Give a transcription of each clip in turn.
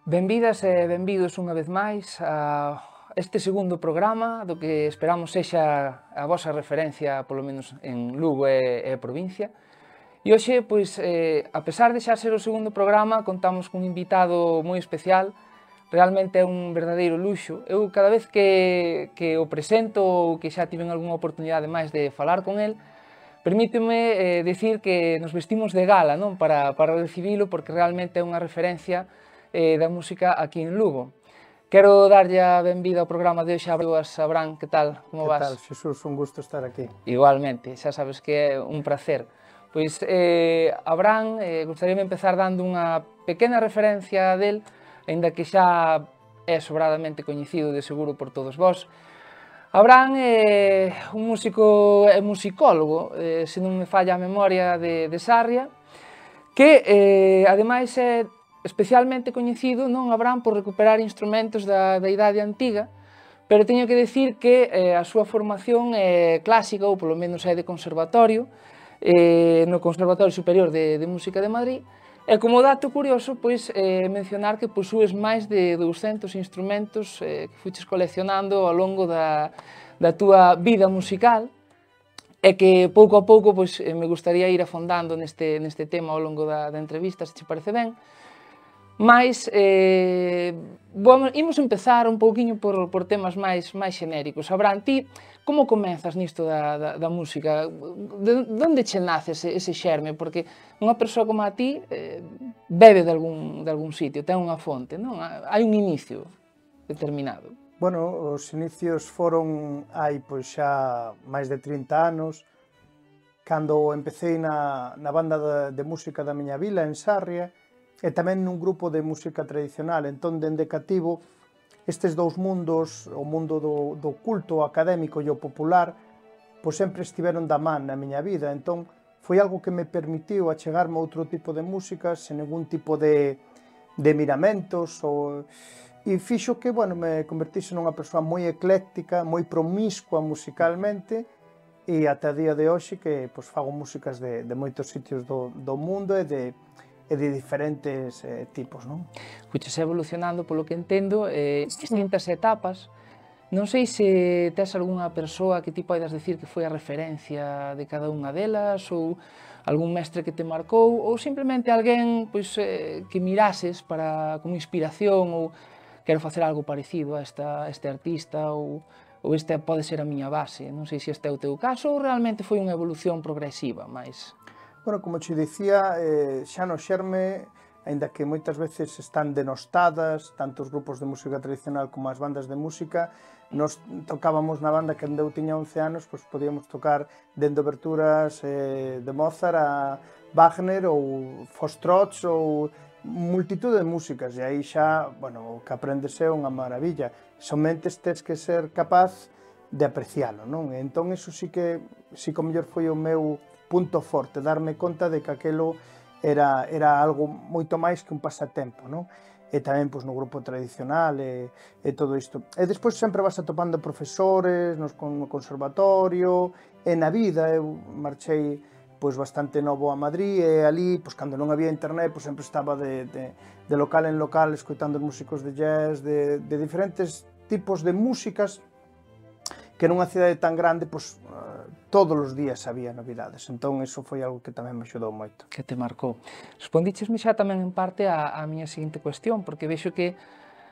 Benvidas e benvidos unha vez máis a este segundo programa do que esperamos sexa a vosa referencia, polo menos en Lugo e a provincia. E hoxe, pois, a pesar de xa ser o segundo programa, contamos cun invitado moi especial. Realmente é un verdadeiro luxo. Eu cada vez que o presento ou que xa tiven algunha oportunidade máis de falar con el, permíteme dicir que nos vestimos de gala, non? Para recibilo, porque realmente é unha referencia da música aquí en Lugo. Quero darlle a benvida ao programa de hoxe a Abrán. Que tal? Como vas? Que tal, Xesús? Un gusto estar aquí. Igualmente, xa sabes que é un placer. Pois, Abrán, gostaríame empezar dando unha pequena referencia del, aínda que xa é sobradamente coñecido de seguro por todos vós. Abrán é un músico e musicólogo, se non me falla a memoria, de Sarria, que ademais é especialmente coñecido, non, Abrán, por recuperar instrumentos da idade antiga, pero teño que decir que a súa formación é clásica, ou polo menos é de conservatorio, no Conservatorio Superior de Música de Madrid, e como dato curioso, pois, mencionar que posúes máis de 200 instrumentos que fuches coleccionando ao longo da túa vida musical, e que pouco a pouco pois, me gustaría ir afondando neste tema ao longo da entrevista, se te parece ben. Mais, imos empezar un pouquiño por temas máis xenéricos. Abrán, ti como comenzas nisto da música? De onde che nace ese xerme? Porque unha persoa como a ti bebe de algún sitio, ten unha fonte, non? Hai un inicio determinado. Bueno, os inicios foron hai pois xa máis de 30 anos, cando empecé na banda de música da miña vila, en Sarria, e tamén nun grupo de música tradicional. Entón, dende cativo, estes dous mundos, o mundo do culto académico e o popular, pois sempre estiveron da man na miña vida. Entón, foi algo que me permitiu achegarme a outro tipo de música, sen ningún tipo de miramentos, e fixo que, bueno, me convertise nunha persoa moi ecléctica, moi promiscua musicalmente, e ata a día de hoxe que pois, fago músicas de moitos sitios do mundo e de diferentes tipos, non? Fuches evolucionando, polo que entendo, distintas etapas. Non sei se tes algunha persoa que ti poidas decir que foi a referencia de cada unha delas, ou algún mestre que te marcou, ou simplemente alguén pois, que mirases como inspiración, ou quero facer algo parecido a este artista, ou esta pode ser a miña base. Non sei se este é o teu caso, ou realmente foi unha evolución progresiva, máis... Bueno, como te dicía, xa no xerme, aínda que moitas veces están denostadas, tanto os grupos de música tradicional como as bandas de música, nos tocábamos na banda que eu tiña 11 anos, pois podíamos tocar dende oberturas de Mozart a Wagner ou Foxtrots ou multitude de músicas, e aí xa, bueno, o que aprendes é unha maravilla, somente tes que ser capaz de aprecialo, non? Entón, iso sí que mellor foi o meu punto forte, darme conta de que aquelo era algo moito máis que un pasatempo, non? E tamén pois, no grupo tradicional e todo isto. E despois sempre vas atopando profesores no conservatorio e na vida. Eu marchei pois, bastante novo a Madrid e ali, pois, cando non había internet, pois, sempre estaba de local en local escoitando músicos de jazz, de diferentes tipos de músicas, que nunha cidade tan grande, pois, todos os días había novidades. Entón, iso foi algo que tamén me axudou moito. Que te marcou. Respondíchesme xa tamén en parte a miña seguinte cuestión, porque vexo que,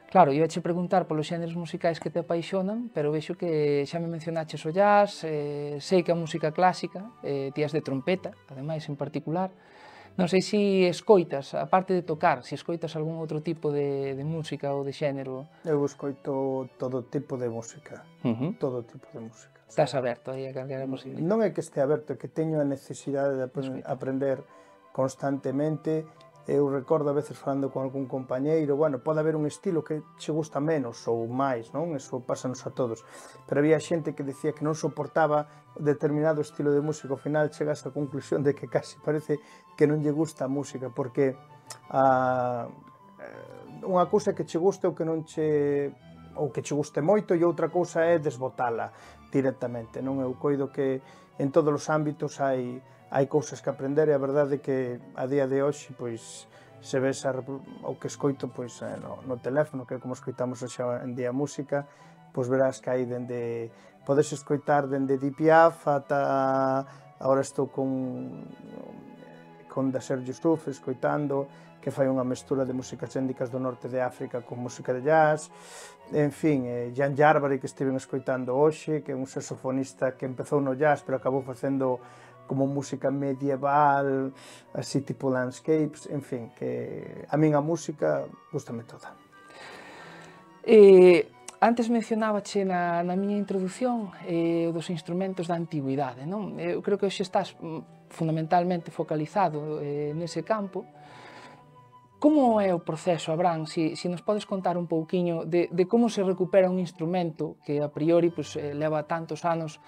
claro, eu che preguntar polos xéneros musicais que te apaixonan, pero vexo que xa me mencionaches o jazz, sei que a música clásica, ti as de trompeta, ademais, en particular. Non sei se escoitas, aparte de tocar, se escoitas algún outro tipo de música ou de xénero. Eu escoito todo tipo de música, todo tipo de música. Estás aberto aí a calquera posibilidade? Non é que este aberto, é que teño a necesidade de aprender constantemente. Eu recordo a veces falando con algún compañeiro, bueno, pode haber un estilo que che gusta menos ou máis, non? Eso pásanos a todos. Pero había xente que decía que non soportaba determinado estilo de música, ao final chegas á conclusión de que casi parece que non lle gusta a música, porque unha cousa que che guste ou que non che ou que che guste moito, e outra cousa é desbotala. directamente, non? Eu coido que en todos os ámbitos hai cousas que aprender, e a verdade é que a día de hoxe, pois, se ves o que escoito pois, no teléfono, que é como escoitamos hoxe en día a música, pois verás que hai podes escoitar dende Edith Piaf ata agora estou con Nasser Youssouf escoitando, que fai unha mestura de músicas étnicas do norte de África con música de jazz, en fin, Jan Jarvari, que estiven escoitando hoxe, que é un saxofonista que empezou no jazz pero acabou facendo como música medieval, así tipo landscapes, en fin, que a min a música gustame toda. Antes mencionabache na miña introdución o dos instrumentos da antigüidade, non? Eu creo que hoxe estás fundamentalmente focalizado nese campo. Como é o proceso, Abraham? Si nos podes contar un pouquiño de como se recupera un instrumento que a priori leva tantos anos,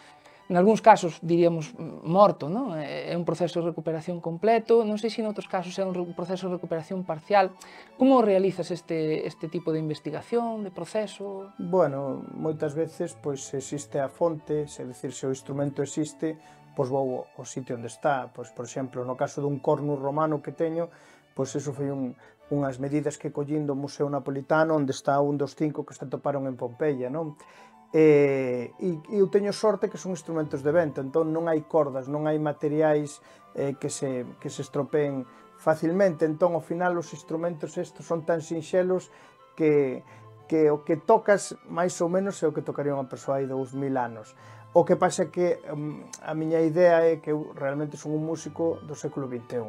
en algúns casos diríamos morto, non? É un proceso de recuperación completo, non sei se en outros casos é un proceso de recuperación parcial. Como realizas este tipo de investigación, de proceso? Bueno, moitas veces pois existe a fonte, é dicir, se o instrumento existe, pois vou ao sitio onde está. Pois, por exemplo, no caso dun cornus romano que teño, pois eso foi unhas medidas que collín do Museo Napolitano, onde está un dos 5 que se atoparon en Pompeia, non? E eu teño sorte que son instrumentos de vento, entón non hai cordas, non hai materiais que se estropeen facilmente, entón ao final os instrumentos estos son tan sinxelos que o que tocas máis ou menos é o que tocaría unha persoa hai 2000 anos. O que pasa é que a miña idea é que eu realmente son un músico do século XXI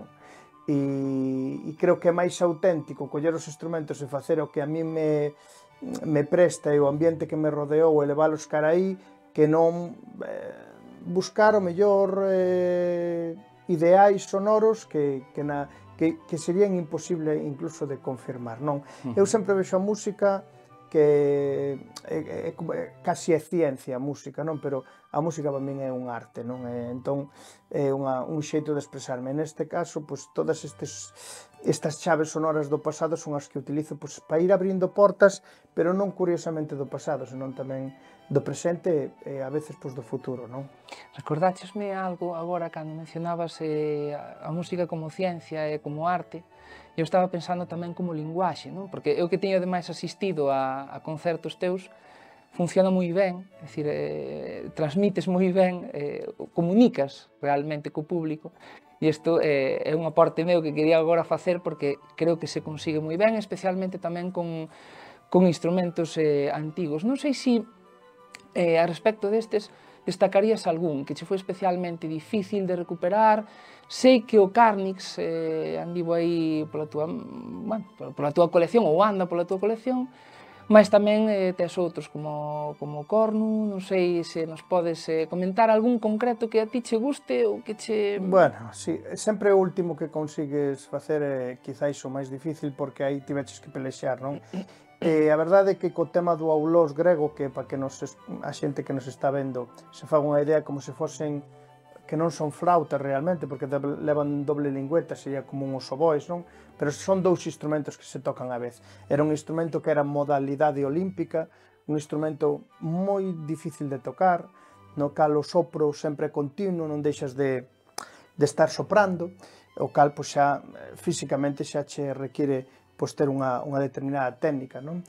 e creo que é máis auténtico coller os instrumentos e facer o que a mí me presta e o ambiente que me rodeou e leválos cara aí, que non buscar o mellor ideais sonoros que serían imposible incluso de confirmar, non? Eu sempre vexo a música que casi é ciencia a música, non? Pero a música para min é un arte, non? Entón é un xeito de expresarme. Neste caso, pois, todas estas chaves sonoras do pasado son as que utilizo para ir abrindo portas, pero non curiosamente do pasado, senón tamén do presente e a veces do futuro, non? Recordáchesme algo agora cando mencionabas a música como ciencia e como arte. Eu estaba pensando tamén como linguaxe, non? Porque eu que teño ademais asistido a concertos teus, funciona moi ben, é dicir, transmites moi ben, comunicas realmente co público, e isto é un aporte meu que quería agora facer porque creo que se consigue moi ben, especialmente tamén con instrumentos antigos. Non sei se a respecto destes destacarías algún que che foi especialmente difícil de recuperar. Sei que o Carnix andivo aí pola túa colección, ou anda pola túa colección, mas tamén tes outros como o Cornu. Non sei se nos podes comentar algún concreto que a ti che guste ou que che... Bueno, sí, sempre o último que consigues facer é quizáis o máis difícil porque aí tiveches que pelexar, non? A verdade é que co tema do aulós grego, que para que a xente que nos está vendo se faga unha idea como se fosen, que non son flautas realmente, porque levan doble lingüeta, sería como uns oboes, non? Pero son dous instrumentos que se tocan á vez. Era un instrumento que era modalidade olímpica, un instrumento moi difícil de tocar, no cal o sopro sempre é continuo, non deixas de estar soprando, o cal xa físicamente xa che require ter unha determinada técnica, non?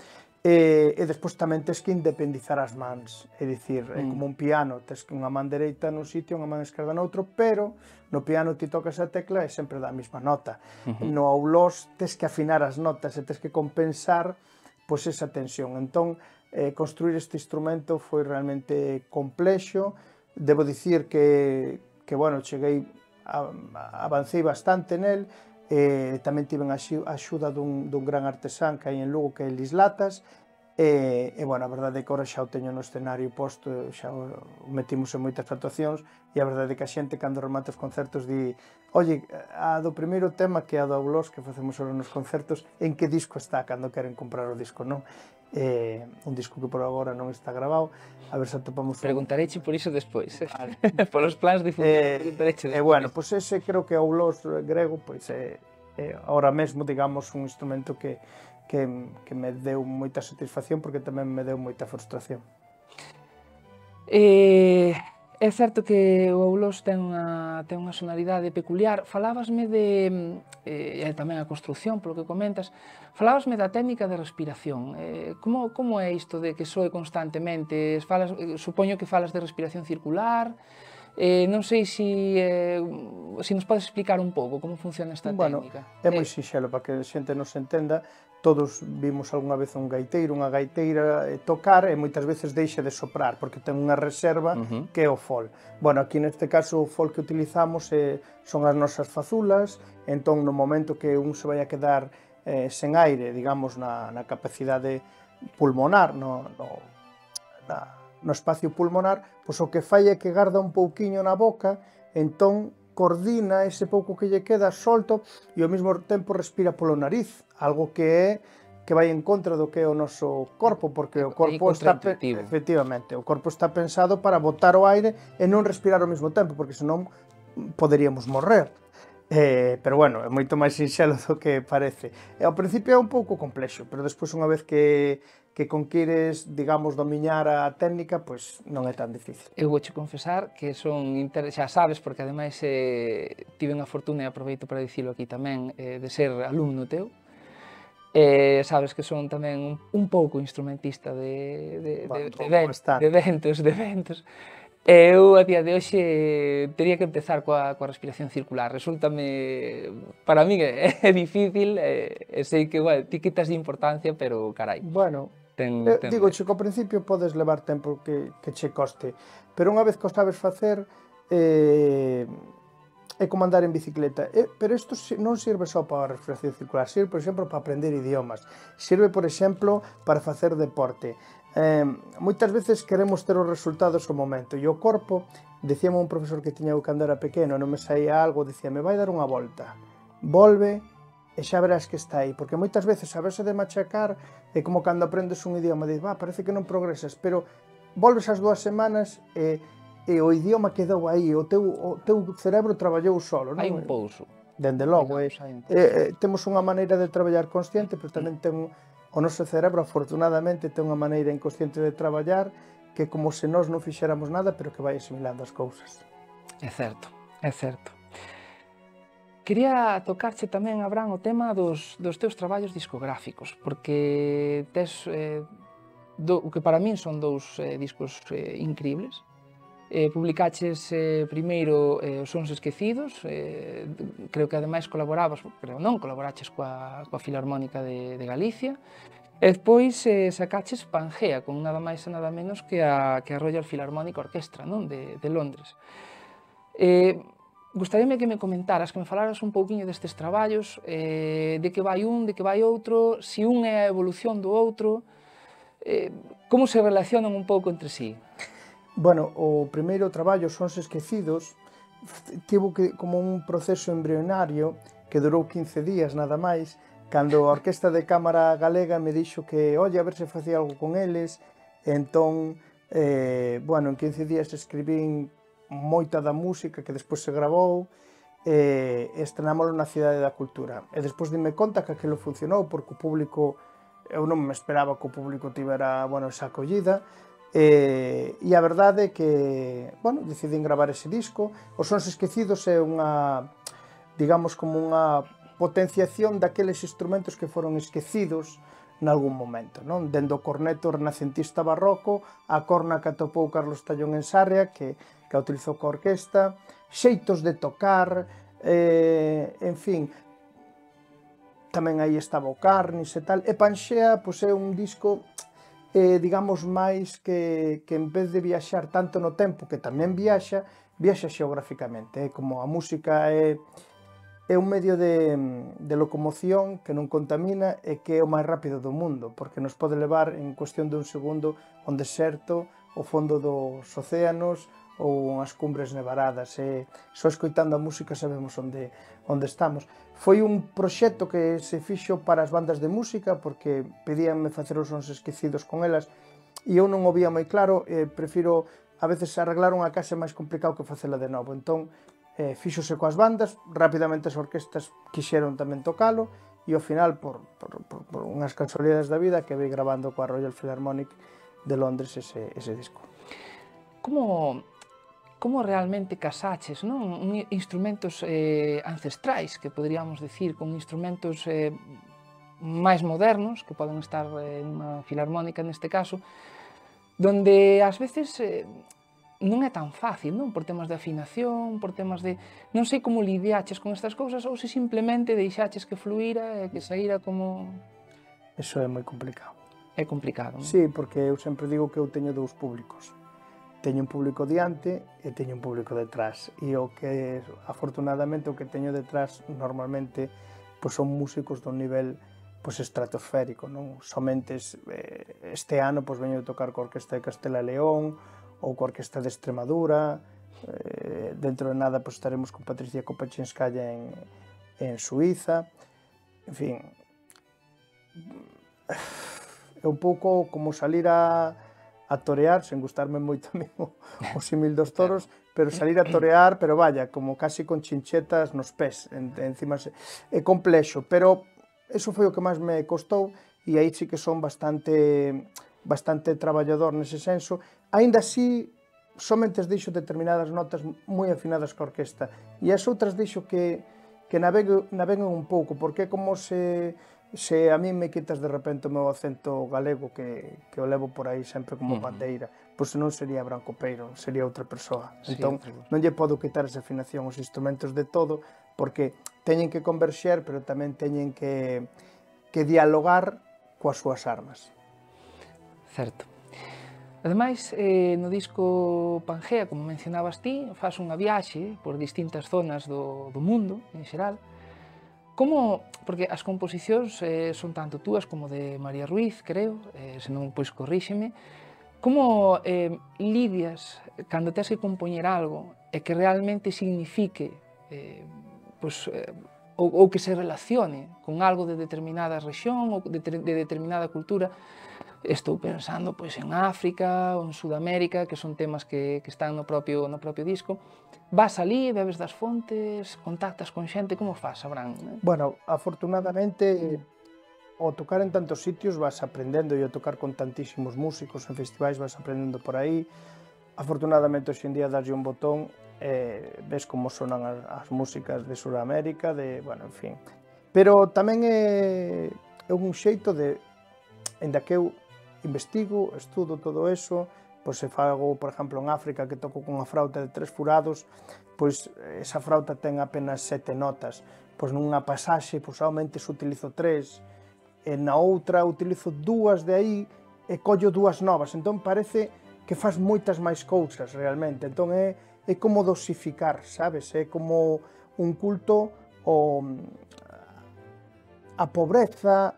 E despois tamén tens que independizar as mans, é dicir, é como un piano, tens unha man dereita nun sitio, unha man esquerda noutro, pero no piano ti tocas a tecla e sempre dá a mesma nota. No aulós tens que afinar as notas e tens que compensar esa tensión. Entón, construir este instrumento foi realmente complexo. Debo dicir que bueno, avancei bastante nel. Tamén tiven a axuda dun gran artesán que hai en Lugo, que é Lis Latas, bueno, a verdade é que agora xa o teño no escenario posto, xa o metimos en moitas actuacións, e a verdade é que a xente cando remata os concertos di: oye, a do primeiro tema, que é a do Aulós, que facemos agora nos concertos, en que disco está, cando queren comprar o disco, non? Un disco que por agora non está grabado, a ver se atopamos... Preguntareiche por iso despois, polos plans de futuro, preguntareiche despois. Bueno, pois ese creo que é o aulós grego, pois é ahora mesmo, digamos, un instrumento que me deu moita satisfacción, porque tamén me deu moita frustración. É certo que o Aulós ten unha sonoridade peculiar. Falábasme de, e tamén a construción, polo que comentas, falábasme da técnica de respiración. Como é isto de que soe constantemente? Supoño que falas de respiración circular. Non sei se nos podes explicar un pouco como funciona esta Bueno, técnica. é moi sinxelo, para que a xente nos entenda. Todos vimos algunha vez un gaiteiro, unha gaiteira tocar e moitas veces deixa de soprar porque ten unha reserva que é o fol. Bueno, aquí neste caso o fol que utilizamos son as nosas fazulas, entón no momento que un se vai a quedar sen aire, digamos, na capacidade pulmonar, no espacio pulmonar, pois o que fai é que garda un pouquiño na boca, entón coordina ese pouco que lle queda, solto, e ao mesmo tempo respira polo nariz, algo que vai en contra do que é o noso corpo, porque o corpo está efectivamente, o corpo está pensado para botar o aire e non respirar ao mesmo tempo, porque senón poderíamos morrer. Pero bueno, é moito máis sinxelo do que parece. Ao principio é un pouco complexo, pero despois unha vez que conquires, digamos, domiñar a técnica, pois non é tan difícil. Eu vouche confesar que xa sabes, porque ademais tiven a fortuna, e aproveito para dicilo aquí tamén, de ser alumno teu. Sabes que son tamén un pouco instrumentista de ventos. Eu, a día de hoxe, teria que empezar coa respiración circular. Resultame, para min, é difícil, e sei que, bueno, ti quitas de importancia, pero, carai, bueno, digo, che, que ao principio podes levar tempo que che coste, pero unha vez que o sabes facer, é como andar en bicicleta. Pero isto non sirve só para a respiración circular, sirve, por exemplo, para aprender idiomas, sirve, por exemplo, para facer deporte. Moitas veces queremos ter os resultados ao momento, e o corpo, dicíame un profesor que tiña eu cando era pequeno, non me saía algo, dicíame, vai dar unha volta, volve, e xa verás que está aí, porque moitas veces a verse de machacar é como cando aprendes un idioma, dices, parece que non progresas, pero volves as 2 semanas e o idioma quedou aí, o teu cerebro traballou solo, non? Hai un pouso. Dende logo, temos unha maneira de traballar consciente, pero tamén o noso cerebro, afortunadamente, ten unha maneira inconsciente de traballar que é como se nós non fixéramos nada, pero que vai asimilando as cousas. É certo, é certo. Quería tocarche tamén, Abraham, o tema dos teus traballos discográficos, porque tes o que para min son 2 discos incribles. Publicaches primeiro Os Sons Esquecidos, creo que ademais colaboraches coa Filarmónica de Galicia, e despois sacaches Pangea, con nada máis e nada menos que a Royal Philharmonic Orchestra, non? De Londres. Gustaríame que me comentaras, que me falaras un pouquiño destes traballos, de que vai un, de que vai outro, se un é a evolución do outro, como se relacionan un pouco entre sí. Bueno, o primeiro traballo, Sons Esquecidos, tivo como un proceso embrionario que durou 15 días nada máis, cando a Orquestra de Cámara Galega me dixo que, a ver se facía algo con eles, e entón, bueno, en 15 días escribín moita da música que despois se gravou, e estrenámoslo na Cidade da Cultura. E despois dime conta que aquilo funcionou, porque o público, eu non me esperaba que o público tivera, bueno, esa acollida, e a verdade é que, bueno, decidín gravar ese disco. Os Sons Esquecidos é unha, digamos, como unha potenciación daqueles instrumentos que foron esquecidos nalgún momento, non? Dende o corneto renacentista barroco, a corna que atopou Carlos Tallón en Sarria, que a utilizou coa orquesta, xeitos de tocar, en fin, tamén aí estaba o Carnis e tal, e Pangea, pois é un disco, digamos, máis que en vez de viaxar tanto no tempo, que tamén viaxa xeográficamente, como a música é un medio de locomoción que non contamina e que é o máis rápido do mundo, porque nos pode levar en cuestión dun segundo a un deserto, ao fondo dos océanos ou as cumbres nevaradas, e só escoitando a música sabemos onde estamos. Foi un proxecto que se fixo para as bandas de música, porque pedíanme facer os Sons Esquecidos con elas, e eu non o vía moi claro, prefiro a veces arreglar unha casa máis complicado que facela de novo, entón fíxose coas bandas, rapidamente as orquestas quixeron tamén tocalo, e ao final, por unhas casualidades da vida, que vei grabando coa Royal Philharmonic de Londres ese disco. como realmente casaches, non? Instrumentos ancestrais, que poderíamos decir, con instrumentos máis modernos, que poden estar nunha filarmónica neste caso, donde ás veces non é tan fácil, non? Por temas de afinación, por temas de... Non sei como lidiaches con estas cousas ou se simplemente deixaches que fluíra e que saíra como... Eso é moi complicado. É complicado, non? Sí, porque eu sempre digo que eu teño dous públicos. Teño un público diante e teño un público detrás. E o que, afortunadamente, o que teño detrás normalmente pois son músicos dun nivel pois estratosférico, non? Somente este ano pois veño de tocar coa Orquesta de Castela e León ou coa Orquesta de Extremadura. Dentro de nada pois estaremos con Patricia Kopachinskaya en Suiza. En fin, é un pouco como salir a torear, sen gustarme moito a mí o símil dos toros, pero salir a torear, pero vaya, como casi con chinchetas nos pés, encima é complexo, pero eso foi o que máis me costou, e aí sí que son bastante traballador nese senso. Aínda así, somente deixo determinadas notas moi afinadas coa orquesta, e as outras deixo que naveguen un pouco, porque é como se a mí me quitas de repente o meu acento galego que o levo por aí sempre como bandeira, pois non sería Branco Peiro, sería outra persoa. Entón, non lle podo quitar esa afinación aos instrumentos de todo, porque teñen que converxer, pero tamén teñen que dialogar coas súas armas. Certo. Ademais, no disco Pangea, como mencionabas ti, faz unha viaxe por distintas zonas do mundo, en xeral. Como, porque as composicións son tanto túas como de María Ruiz, creo, senón, pois, corríxeme, como lidias cando tes que compoñer algo e que realmente signifique, ou que se relacione con algo de determinada rexión ou de determinada cultura? Estou pensando pois en África ou en Sudamérica, que son temas que están no propio disco. Vas alí, bebes das fontes, contactas con xente, como faz, Abraham? Bueno, afortunadamente, ao tocar en tantos sitios vas aprendendo, e ao tocar con tantísimos músicos en festivais vas aprendendo por aí. Afortunadamente, hoxe en día daslle un botón e ves como sonan as músicas de Sudamérica, bueno, en fin. Pero tamén é un xeito de, ainda que eu investigo, estudo todo eso, pois se fago, por exemplo, en África, que toco con unha frauta de 3 furados, pois esa frauta ten apenas 7 notas, pois nunha pasaxe, pois somente se utilizo 3, e na outra utilizo 2 de aí e collo 2 novas, entón parece que faz moitas máis cousas realmente, entón é como dosificar, sabes? É como un culto a pobreza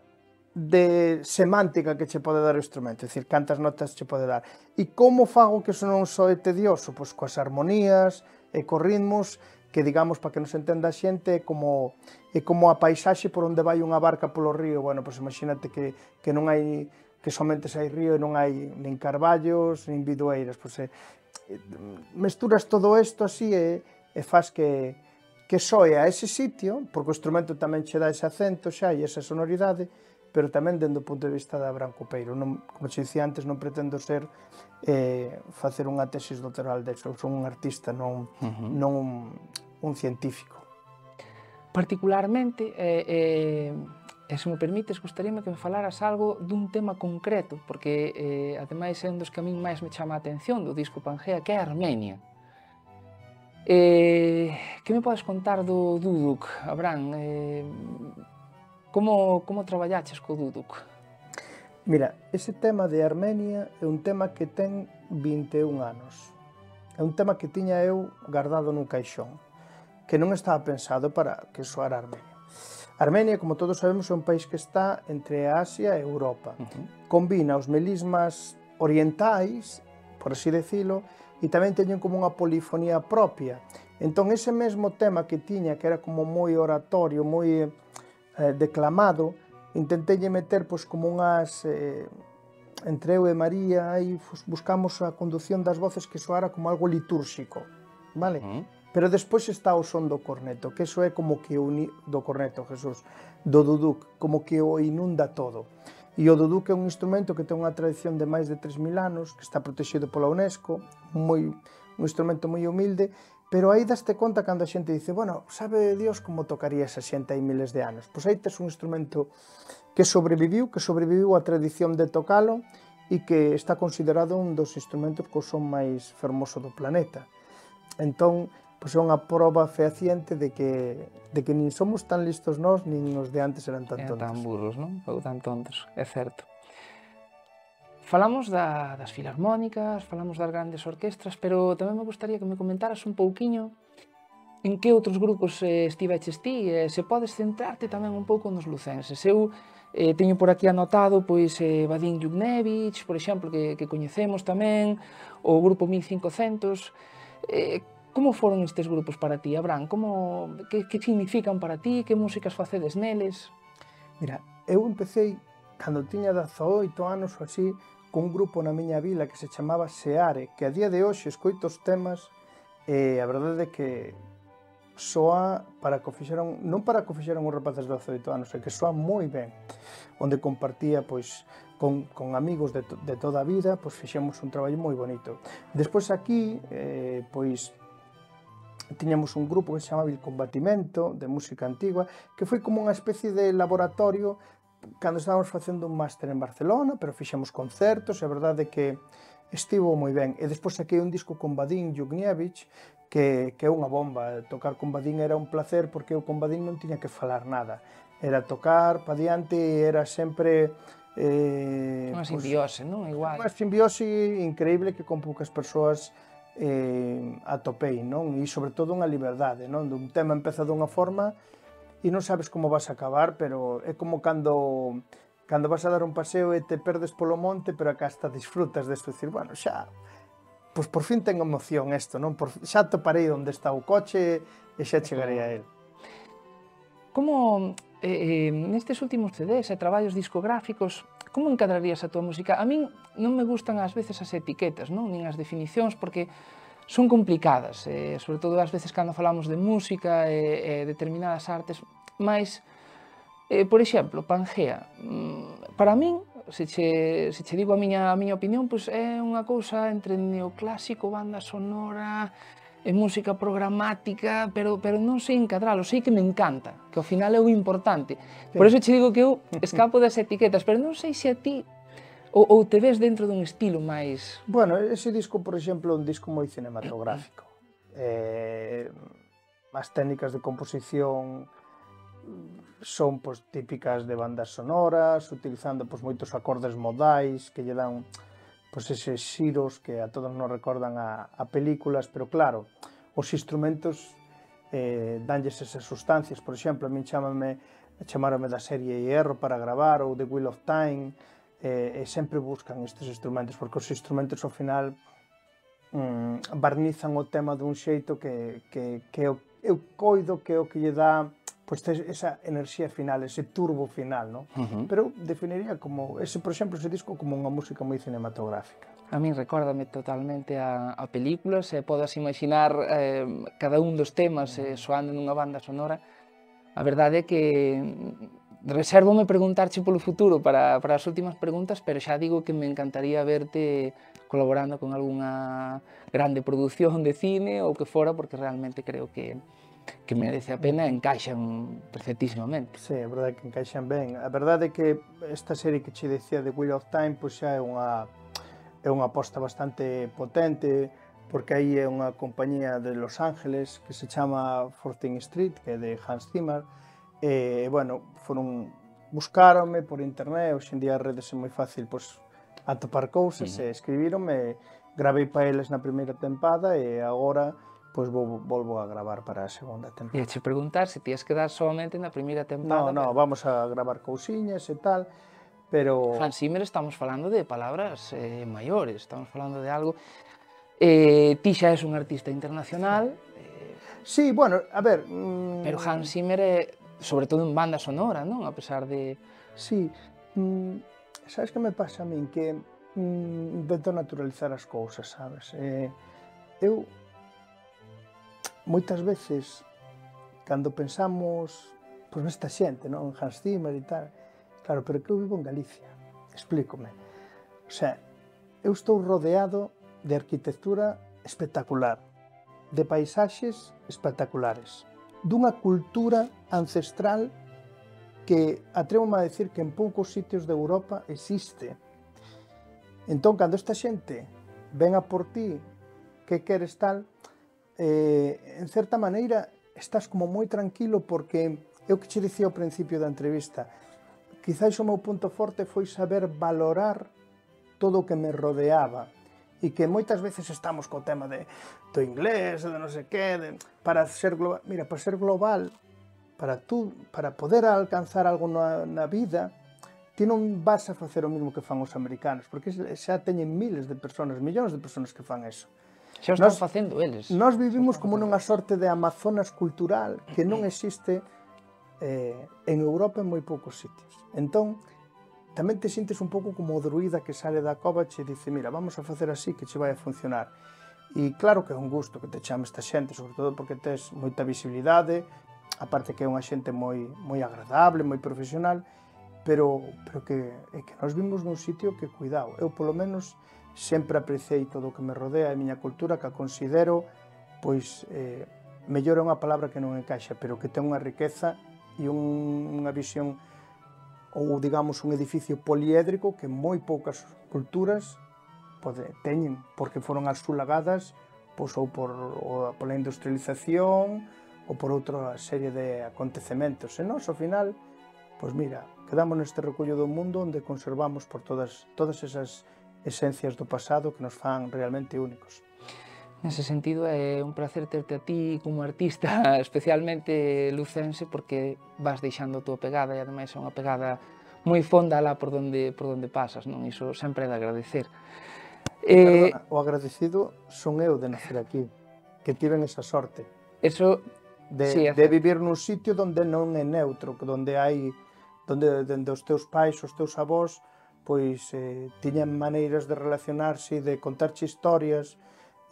de semántica que che pode dar o instrumento, é dicir, cantas notas che pode dar. E como fago que eso non soe tedioso? Pois coas armonías e cos ritmos, que digamos, para que nos entenda a xente, é como a paisaxe por onde vai unha barca polo río. Bueno, pois imagínate que non hai, que somente hai río e non hai nin carballos, nin bidueiras, pois mesturas todo isto así e faz que soe a ese sitio, porque o instrumento tamén che dá ese acento xa e esa sonoridade, pero tamén dende o punto de vista da Branco Peiro. Como te dicía antes, non pretendo ser facer unha tesis doctoral deso, son un artista, non un científico. Particularmente, se me permites, gustaríame que me falaras algo dun tema concreto, porque ademais é un dos que a min máis me chama a atención do disco Pangea, que é Armenia. Que me podes contar do duduk, Abraham? Como traballaches co duduk? Mira, ese tema de Armenia é un tema que ten 21 anos. É un tema que tiña eu guardado nun caixón, que non estaba pensado para que soara Armenia. Armenia, como todos sabemos, é un país que está entre Asia e Europa. Combina os melismas orientais, por así decilo, e tamén teñen como unha polifonía propia. Entón, ese mesmo tema que tiña, que era como moi oratorio, moi declamado, intentei meter pois como unhas entre eu e María, aí buscamos a condución das voces que soara como algo litúrxico, vale? Pero despois está o son do corneto, que eso é como que do corneto, Jesús, do duduk, como que o inunda todo. E o duduk é un instrumento que ten unha tradición de máis de 3000 anos, que está protegido pola UNESCO, un instrumento moi humilde, pero aí daste conta cando a xente dice, bueno, sabe Dios como tocaría esa xente hai miles de anos? Pois aí tes un instrumento que sobreviviu á tradición de tocalo e que está considerado un dos instrumentos co son máis fermoso do planeta. Entón, pois é unha proba fehaciente de que nin somos tan listos nós, nin os de antes eran tan tontos. Tan burros, non? Ou tan tontos, é certo. Falamos das filarmónicas, falamos das grandes orquestras, pero tamén me gustaría que me comentaras un pouquiño en que outros grupos estiveches ti, se podes centrarte tamén un pouco nos lucenses. Eu teño por aquí anotado pois Vadim Juknevich, por exemplo, que coñecemos tamén, o grupo 1500. Como foron estes grupos para ti, Abraham? Que significan para ti? Que músicas facedes neles? Mira, eu empecé cando tiña 18 anos ou así, cun grupo na miña vila que se chamaba Seare, que a día de hoxe escoito os temas e a verdade é que soa para que o fixeron, non para que o fixeron os rapaces de 18 anos, é que soa moi ben, onde compartía pois con amigos de toda a vida, pois fixemos un traballo moi bonito. Despois aquí, pois tiñamos un grupo que se chamaba Il Combatimento, de música antigua, que foi como unha especie de laboratorio cando estábamos facendo un máster en Barcelona, pero fixemos concertos, e a verdade é que estivo moi ben. E despois saquei un disco con Vadim Juknevich, que é unha bomba. Tocar con Vadim era un placer, porque eu con Vadim non tiña que falar nada. Era tocar pa diante e era sempre... Unha simbiose, non? Igual. Unha simbiose increíble que con poucas persoas atopei, non? E sobre todo unha liberdade, non? Un tema empeza dunha forma e non sabes como vas a acabar, pero é como cando vas a dar un paseo e te perdes polo monte, pero acá hasta disfrutas desto, dicir, bueno, xa, pois por fin ten emoción isto, non? Xa toparei onde está o coche e xa chegarei a él. Como nestes últimos CDs e traballos discográficos, como encadrarías a túa música? A min non me gustan ás veces as etiquetas, non? Nin as definicións, porque son complicadas, sobre todo ás veces cando falamos de música e determinadas artes, mas, por exemplo, Pangea, para min, se che digo a miña opinión, pois é unha cousa entre neoclásico, banda sonora e música programática, pero non sei encadralo, sei que me encanta, que ao final é o importante. Por eso che digo que eu escapo das etiquetas, pero non sei se a ti ou te ves dentro dun estilo máis... Bueno, ese disco, por exemplo, é un disco moi cinematográfico. As técnicas de composición son pois, típicas de bandas sonoras, utilizando pois, moitos acordes modais que lle dan pois, eses xiros que a todos nos recordan a películas, pero claro, os instrumentos danlles esas sustancias. Por exemplo, a min chamáronme da serie Hierro para gravar, ou The Wheel of Time, e sempre buscan estes instrumentos, porque os instrumentos ao final barnizan o tema dun xeito que eu coido que é o que lle dá pois esa enerxía final, ese turbo final, non? Pero definiría como, por exemplo, ese disco como unha música moi cinematográfica. A min recórdame totalmente a películas, e podes imaginar cada un dos temas soando nunha banda sonora. A verdade é que resérvome preguntarche polo futuro para as últimas preguntas, pero xa digo que me encantaría verte colaborando con algunha grande produción de cine ou que fora, porque realmente creo que merece a pena e encaixan perfectísimamente. Sí, a verdade é que encaixan ben. A verdade é que esta serie que che decía de Wheel of Time pois xa é unha aposta bastante potente, porque aí é unha compañía de Los Ángeles que se chama 14th Street, que é de Hans Zimmer. E, bueno, buscaronme por internet, hoxe en día as redes é moi fácil pois, atopar cousas, e escribíronme, gravei para eles na primeira tempada e agora pois volvo a gravar para a segunda tempada. E che preguntar se tías que dar solamente na primeira tempada. No, vamos a gravar cousiñas e tal, pero... Hans Zimmer estamos falando de palabras maiores, estamos falando de algo... Ti xa és un artista internacional. Sí, bueno, a ver... Pero Hans Zimmer é, sobre todo en banda sonora, non? A pesar de... Sí, sabes que me pasa a min? Que intento naturalizar as cousas, sabes? Eu, moitas veces, cando pensamos pois nesta xente, non? Hans Zimmer e tal, claro, pero que eu vivo en Galicia. Explícome. O sea, eu estou rodeado de arquitectura espectacular, de paisaxes espectaculares, dunha cultura ancestral que atrevo-me a decir que en poucos sitios de Europa existe. Entón, cando esta xente ven a por ti, que queres tal, en certa maneira estás como moi tranquilo, porque é o que che dicía ao principio da entrevista, quizáis o meu punto forte foi saber valorar todo o que me rodeaba, e que moitas veces estamos co tema do inglés, de non sei que, para ser global. Mira, para ser global, para poder alcanzar algo na vida, ti non vas a facer o mesmo que fan os americanos, porque xa teñen miles de personas, millóns de personas que fan eso. Xa o están facendo eles. Nós vivimos como nunha sorte de Amazonas cultural que non existe en Europa en moi poucos sitios. Entón, tamén te sintes un pouco como o druida que sale da cova e che dice, mira, vamos a facer así que che vai a funcionar. E claro que é un gusto que te chame esta xente, sobre todo porque tes moita visibilidade, aparte que é unha xente moi agradable, moi profesional, pero que nós vimos nun sitio que, cuidado, eu polo menos sempre apreciei todo o que me rodea, a miña cultura, que a considero, pois, mellor é unha palabra que non encaixa, pero que ten unha riqueza e unha visión, ou digamos un edificio poliédrico que moi poucas culturas teñen, porque foron asulagadas pois, ou pola industrialización ou por outra serie de acontecementos. E nós, ao final, pois mira, quedamos neste recollo do mundo onde conservamos por todas esas esencias do pasado que nos fan realmente únicos. Nese sentido, é un placer terte a ti como artista especialmente lucense, porque vas deixando a túa pegada, e ademais é unha pegada moi fonda lá por donde pasas, non? Iso sempre é de agradecer. Perdona, o agradecido son eu de nacer aquí, que tiven esa sorte. Eso, de vivir nun sitio onde non é neutro, onde os teus pais, os teus avós, pois tiñan maneiras de relacionarse e de contarche historias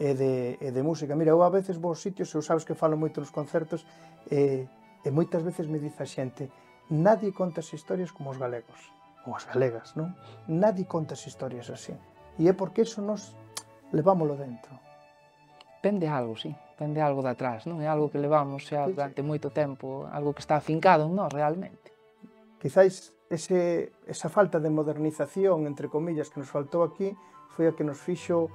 e de música. Mira, eu a veces vou aos sitios, eu sabes que falo moito nos concertos, e moitas veces me dice a xente, nadie conta as historias como os galegos, ou as galegas, non? Nadie conta as historias así. E é porque iso nos levámoslo dentro. Pende algo, sí, pende algo de atrás, non? É algo que levamos xa durante moito tempo, algo que está afincado en nós realmente. Quizáis esa falta de modernización, entre comillas, que nos faltou aquí, foi a que nos fixo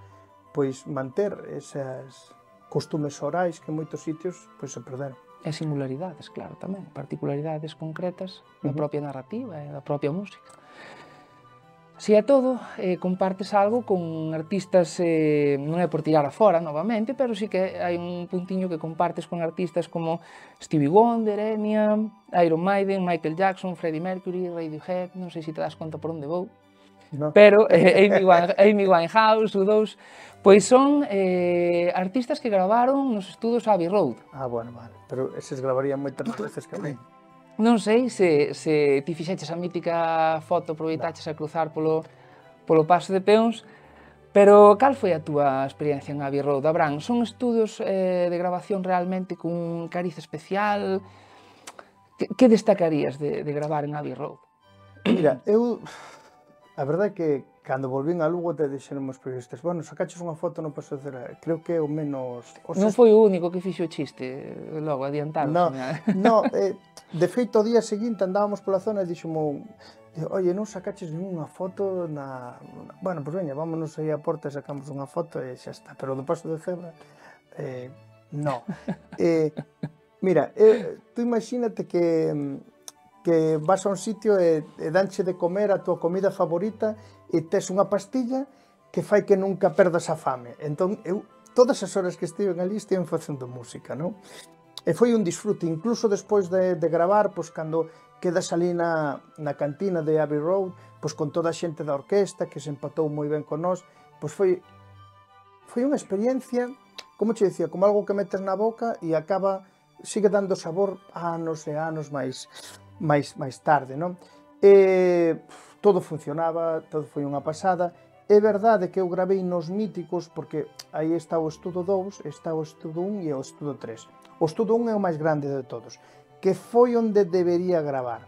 pois manter esas costumes orais que en moitos sitios pois se perderon. E singularidades, claro, tamén, particularidades concretas da propia narrativa e da propia música. Si é todo, compartes algo con artistas, non é por tirar afora novamente, pero sí que hai un puntiño que compartes con artistas como Stevie Wonder, Enya, Iron Maiden, Michael Jackson, Freddie Mercury, Radiohead, non sei se te das conta por onde vou, pero Amy Winehouse, U2, pois son artistas que gravaron nos estudos Abbey Road. Ah, bueno, vale, pero eses gravarían moitas veces que a mí. Non sei se ti fixeches a mítica foto, aproveitaches a cruzar polo paso de peóns, pero cal foi a túa experiencia en Abbey Road, Abraham? Son estudios de grabación realmente cun cariz especial? Que destacarías de gravar en Abbey Road? Mira, a verdade é que cando volvín a Lugo te dixeron os periodistas, bueno, sacaches unha foto no Paso de Cera, creo que é o menos... Non foi o único que fixo o chiste, logo adiantado. No, de feito, o día seguinte andábamos pola zona e dixemos, oye, non sacaches ninguna foto na... Bueno, pois veña, vámonos aí á porta e sacamos unha foto e xa está, pero do Paso de Cebra, no. Mira, tú imagínate que vas a un sitio e danche de comer a tua comida favorita e tes unha pastilla que fai que nunca perdas a fame. Entón, eu, todas as horas que estiven ali, estiven facendo música, non? E foi un disfrute, incluso despois de gravar, pois, cando quedas ali na cantina de Abbey Road, pois, con toda a xente da orquesta, que se empatou moi ben con nós, pois foi unha experiencia, como che dicía, como algo que metes na boca e sigue dando sabor anos e anos máis tarde, non? Todo funcionaba, todo foi unha pasada. É verdade que eu gravei nos míticos, porque aí está o estudo 2, está o estudo 1 e o estudo 3. O estudo 1 é o máis grande de todos, que foi onde debería gravar.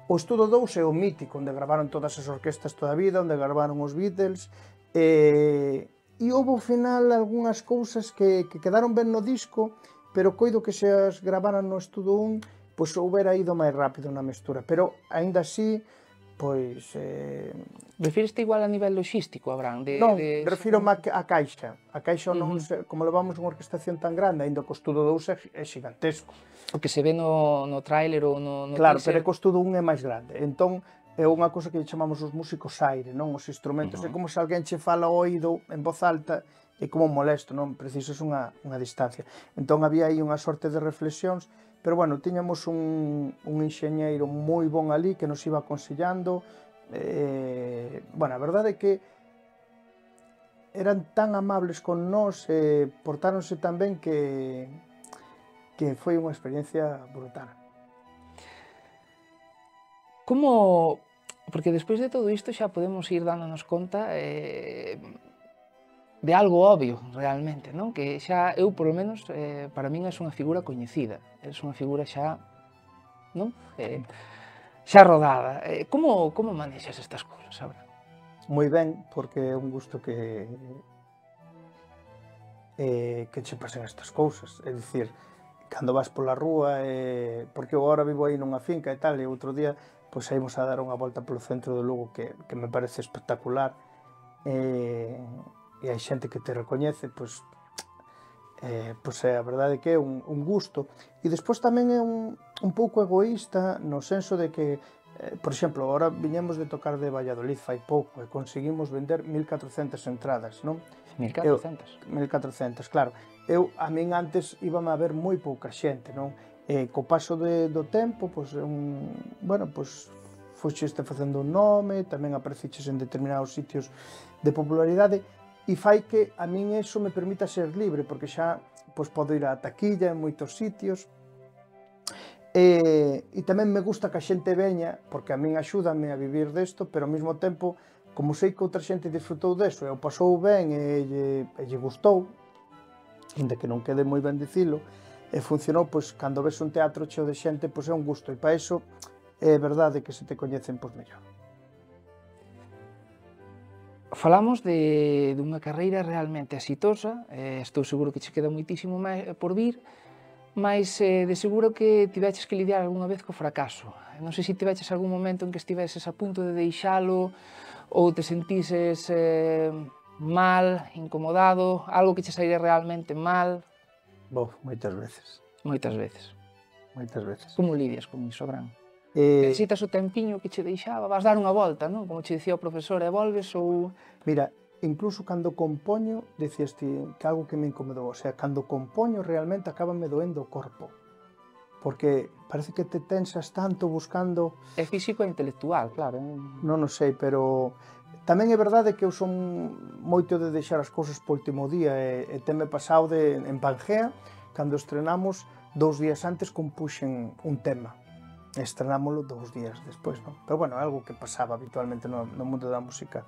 O estudo 2 é o mítico, onde gravaron todas as orquestas toda a vida, onde gravaron os Beatles, e houve ao final algunhas cousas que quedaron ben no disco, pero coido que se as gravaran no estudo 1, pois houbera ido máis rápido na mestura, pero aínda así, pois... Refíreste igual a nivel logístico, Abraham? Non, refiro-me a caixa. A caixa, non, como levamos unha orquestación tan grande, aínda que o estudo 2 é xigantesco. O que se ve no tráiler ou no Claro, teaser. pero é que o estudo 1 é máis grande. Entón, é unha cousa que chamamos os músicos aire, non? Os instrumentos. É como se alguén che fala ao oído en voz alta, é como molesto, non? Precisas unha distancia. Entón, había aí unha sorte de reflexións, pero, bueno, tiñamos un enxeñeiro moi bon ali que nos iba aconsellando. Bueno, a verdade é que eran tan amables con nós e portáronse tan ben que foi unha experiencia brutal. Como... Porque despois de todo isto xa podemos ir dándonos conta de algo obvio, realmente, non? Que xa eu, polo menos, para min és unha figura coñecida, és unha figura xa, non? Xa rodada. Como manexas estas cousas, Abraham? Moi ben, porque é un gusto que che pasen estas cousas, é dicir, cando vas pola rúa, porque eu agora vivo aí nunha finca e tal, e outro día pois saímos a dar unha volta polo centro de Lugo que me parece espectacular, e hai xente que te recoñece, pois a verdade que é un gusto. E despois tamén é un pouco egoísta no senso de que, por exemplo, agora viñemos de tocar de Valladolid fai pouco e conseguimos vender 1400 entradas, non? 1400? 1400, claro. A min antes íbame a ver moi pouca xente, non? Co paso do tempo, pois, bueno, pois, fuxiste facendo un nome, tamén apareciches en determinados sitios de popularidade, e fai que a min eso me permita ser libre, porque xa pois, podo ir á taquilla en moitos sitios, e tamén me gusta que a xente veña, porque a min axúdame a vivir desto, pero ao mesmo tempo, como sei que outra xente disfrutou deso e o pasou ben e lle gustou, ainda que non quede moi ben dicilo, e funcionou, pois, cando ves un teatro cheo de xente, pois é un gusto, e para iso é verdade que se te coñecen, pois, mellor. Falamos dunha carreira realmente exitosa, estou seguro que che queda moitísimo por vir, mas de seguro que tiveches que lidiar algunha vez co fracaso. Non sei se tiveches algún momento en que estiveses a punto de deixalo, ou te sentises mal, incomodado, algo que che saíra realmente mal. Moitas veces. Moitas veces. Moitas veces. Como lidias con iso, Abraham? Necesitas o tempiño que che deixaba, vas dar unha volta, non? Como che dicía o profesor, e volves ou... Mira, incluso cando compoño, dicías ti que algo que me incomodou, o sea, cando compoño realmente acábame doendo o corpo, porque parece que te tensas tanto buscando... É físico e intelectual, claro. Non o sei, pero tamén é verdade que eu son moito de deixar as cousas po último día, e teme pasado en Pangea, cando estrenamos, 2 días antes compuxen un tema, estrenámoslo 2 días despois, non? Pero bueno, é algo que pasaba habitualmente no mundo da música.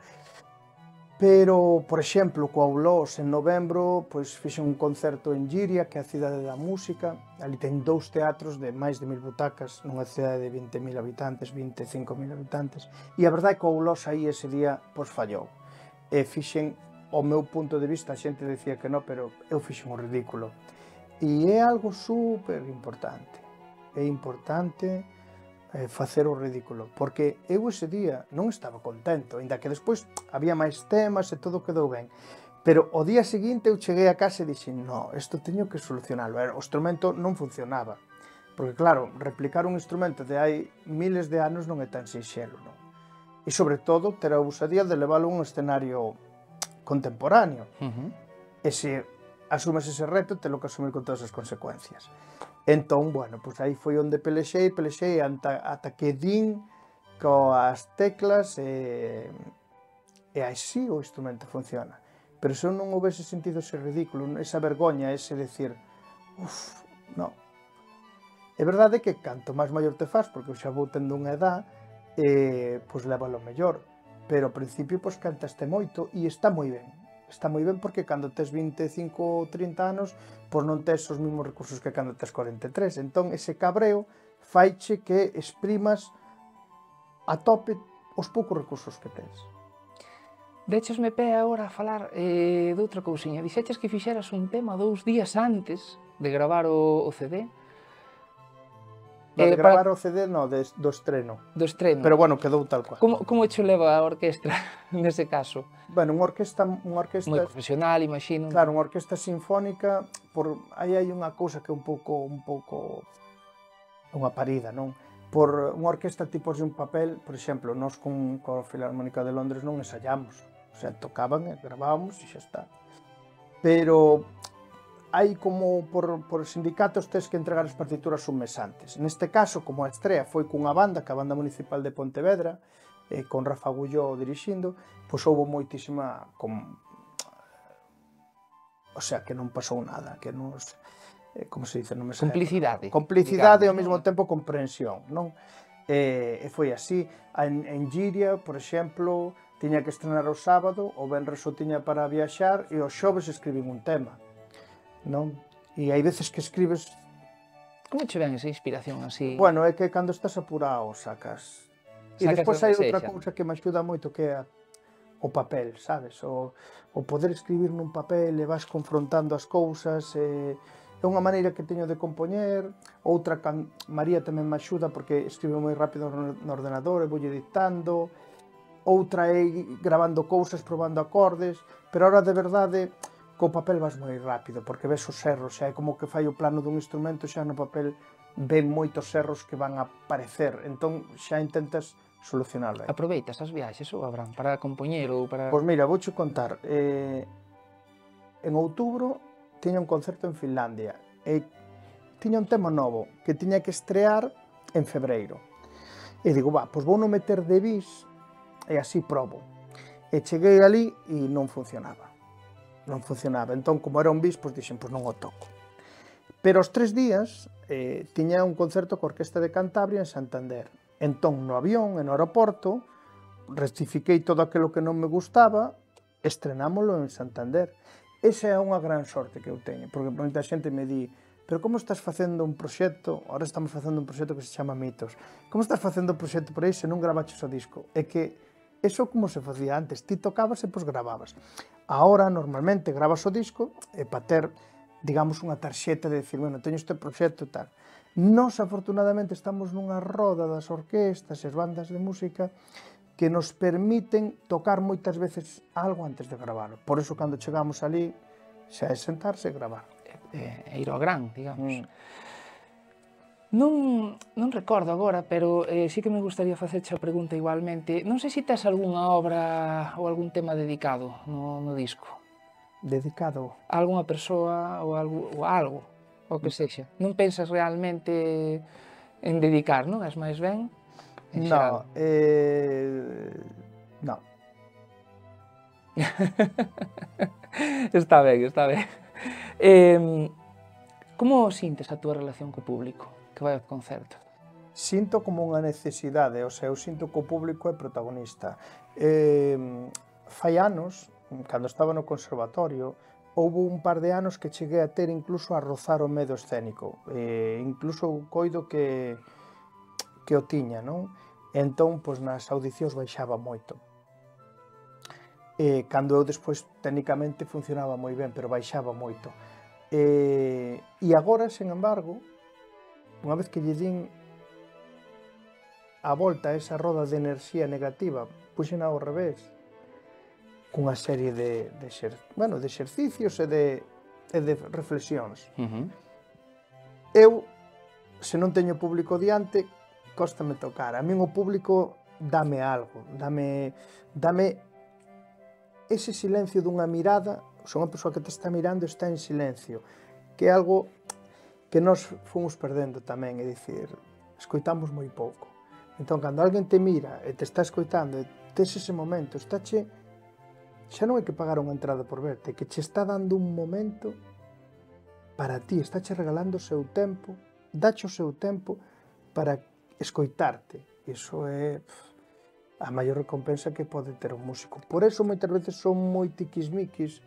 Pero, por exemplo, co Aulós en novembro, pois fixen un concerto en Lliria, que é a cidade da música. Ali ten 2 teatros de máis de 1000 butacas, nunha cidade de 20.000 habitantes, 25.000 habitantes. E a verdade é que o Aulós aí ese día, pois fallou. E fixen, ao meu punto de vista, a xente dicía que non, pero eu fixen o ridículo. E é algo super importante. É importante facer o ridículo, porque eu ese día non estaba contento, aínda que despois había máis temas e todo quedou ben, pero o día seguinte eu cheguei a casa e dixen, no, isto teño que solucionarlo, o instrumento non funcionaba, porque claro, replicar un instrumento de hai miles de anos non é tan sinxelo, non? E sobre todo ter a ousadía de leválo a un escenario contemporáneo, e se asumes ese reto, telo que asumir con todas as consecuencias. Entón, bueno, pois aí foi onde pelexei ata que din coas teclas e así o instrumento funciona. Pero se eu non houvese sentido ese ridículo, esa vergoña, ese decir, non. É verdade que canto máis maior te faz, porque eu xa vou tendo unha edad, pois lévalo mellor, pero ao principio pois cantaste moito e está moi ben. Está moi ben porque cando tes 25 ou 30 anos, pois non tes os mesmos recursos que cando tes 43. Entón, ese cabreo faiche que exprimas a tope os poucos recursos que tens. Dechesme pé agora a falar de outra cousiña. Dixeches que fixeras un tema 2 días antes de gravar o CD. No, de Para gravar o CD, no, do estreno. do estreno. Pero bueno, quedou tal cual. Como che leva a orquestra nese caso? Bueno, unha orquesta Moi profesional, imagino. Claro, unha orquesta sinfónica, aí hai unha cousa que é un pouco unha parida, non? Por unha orquesta tipo de un papel, por exemplo, nós coa Filarmónica de Londres non ensayamos, o sea, tocaban e gravábamos e xa está. Pero hai como por sindicatos tes que entregar as partituras un mes antes. Neste caso, como a estrea foi cunha banda, que a Banda Municipal de Pontevedra, con Rafa Agulló dirixindo, pois houve moitísima, o sea, que non pasou nada, que nos, como se dice, non me sabe. Complicidade e ao mesmo tempo comprensión, non? E foi así. En Giria, por exemplo, tiña que estrenar o sábado, o venres o tiña para viaxar e os xoves escribín un tema, non? E hai veces que escribes... Como che ven esa inspiración así? Bueno, é que cando estás apurado sacas... E despois hai outra cousa que me axuda moito, que é o papel, sabes? O poder escribir nun papel e vas confrontando as cousas, é unha maneira que teño de compoñer. Outra, María tamén me axuda porque escribe moi rápido no ordenador e voulle dictando. Outra é gravando cousas, probando acordes, pero ahora de verdade co papel vas moi rápido porque ves os erros, xa é como que fai o plano dun instrumento, xa no papel ven moitos erros que van a aparecer, entón xa intentas solucionarlo. Aproveitas as viaxes ou Abraham para compoñer ou para... Pois mira, vouche contar, en outubro tiña un concerto en Finlandia e tiña un tema novo que tiña que estrear en febreiro. E digo, pois vou non meter de bis e así probo. E cheguei ali e non funcionaba. Non funcionaba. Entón, como era un bis, pois dixen, pois non o toco. Pero os 3 días tiña un concerto coa Orquesta de Cantabria en Santander. Entón, no avión, no aeroporto, rectifiquei todo aquilo que non me gustaba, estrenámolo en Santander. Esa é unha gran sorte que eu teño, porque moita xente me di, pero como estás facendo un proxecto, ahora estamos facendo un proxecto que se chama Mitos, como estás facendo un proxecto por aí se non gravaches o disco? É que eso como se facía antes, ti tocabas e pois gravabas. Ahora, normalmente, gravas o disco e para ter, digamos, unha tarxeta de decir, bueno, teño este proxecto e tal. Nós, afortunadamente, estamos nunha roda das orquestas e as bandas de música que nos permiten tocar moitas veces algo antes de gravarlo. Por eso, cando chegamos ali, xa é sentarse e gravar. É ir ao gran, digamos. Non recordo agora, pero sí que me gustaría facerche a pregunta igualmente. Non sei se tes algunha obra ou algún tema dedicado no disco. Dedicado? A algunha persoa ou algo, o que sexa. Non pensas realmente en dedicar, non? Es máis ben en xeral. Non. Está ben, está ben. Como sintes a túa relación co público que vai ao concerto? Sinto como unha necesidade, o sea, eu sinto que o público é protagonista. Fai anos, cando estaba no conservatorio, houve un par de anos que cheguei a ter incluso a rozar o medo escénico, incluso coido que o tiña, non? Entón, pois, nas audicións baixaba moito. Cando eu despois técnicamente funcionaba moi ben, pero baixaba moito. E agora, sen embargo, unha vez que lle din a volta a esa roda de enerxía negativa, puxena ao revés, cunha serie de exercicios e de reflexións. Eu, se non teño público diante, cóstame tocar. A min o público dame algo, dame ese silencio dunha mirada, son unha persoa que te está mirando e está en silencio, que é algo que nós fomos perdendo tamén, é dicir, escoitamos moi pouco. Entón, cando alguén te mira e te está escoitando, e tes ese momento, xa non hai que pagar unha entrada por verte, que che está dando un momento para ti, está che regalando o seu tempo, dache o seu tempo para escoitarte. Iso é a maior recompensa que pode ter un músico. Por eso moitas veces son moi tiquismiquis